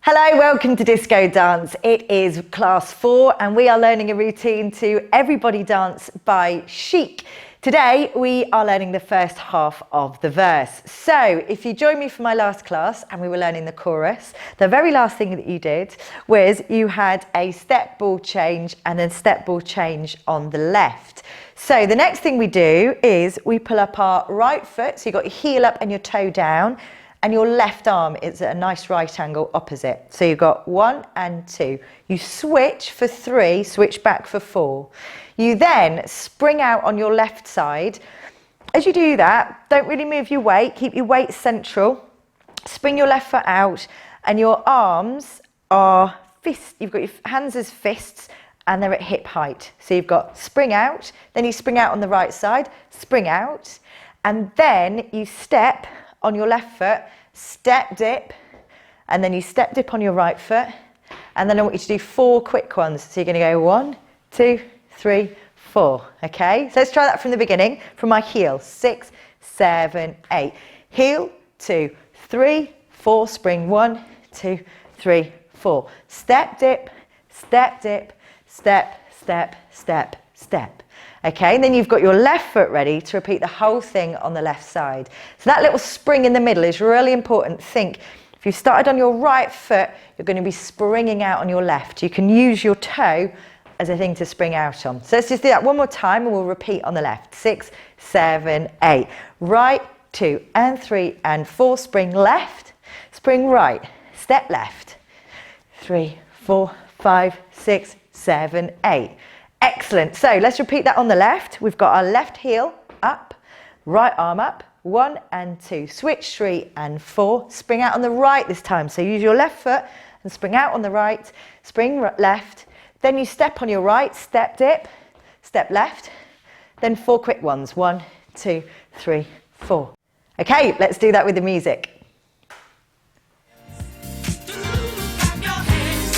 Hello, welcome to Disco Dance. It is class 4 and we are learning a routine to Everybody Dance by Chic. Today we are learning the first half of the verse. So if you joined me for my last class and we were learning the chorus, the very last thing that you did was you had a step ball change and then step ball change on the left. So the next thing we do is we pull up our right foot, so you've got your heel up and your toe down, and your left arm is at a nice right angle opposite. So you've got 1 and 2. You switch for 3, switch back for 4. You then spring out on your left side. As you do that, don't really move your weight, keep your weight central. Spring your left foot out and your arms are fists. You've got your hands as fists and they're at hip height. So you've got spring out, then you spring out on the right side, spring out, and then you step on your left foot, step dip, and then you step dip on your right foot, and then I want you to do 4 quick ones. So you're going to go 1, 2, 3, 4. Okay, so let's try that from the beginning, from my heel. 6, 7, 8. Heel, 2, 3, 4. Spring 1, 2, 3, 4. Step dip, step dip, step, step, step, step. Okay, and then you've got your left foot ready to repeat the whole thing on the left side. So that little spring in the middle is really important. Think, if you started on your right foot, you're going to be springing out on your left. You can use your toe as a thing to spring out on. So let's just do that one more time and we'll repeat on the left. 6, 7, 8. Right, 2 and 3 and 4. Spring left, spring right, step left. 3, 4, 5, 6, 7, 8. Excellent. So let's repeat that on the left. We've got our left heel up, right arm up, 1 and 2. Switch 3 and 4. Spring out on the right this time. So use your left foot and spring out on the right, spring left. Then you step on your right, step dip, step left. Then 4 quick ones. 1, 2, 3, 4. Okay, let's do that with the music.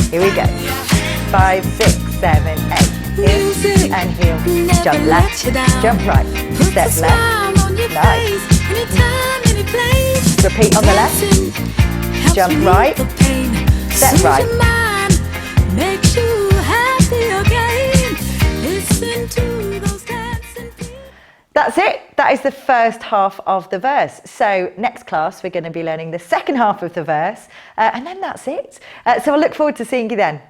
Here we go. 5, 6, 7, 8. Heel and heel, jump left, jump right, step left, nice. Repeat on the left, jump right, step right. That's it. That is the first half of the verse. So next class we're going to be learning the second half of the verse and then that's it. So I look forward to seeing you then.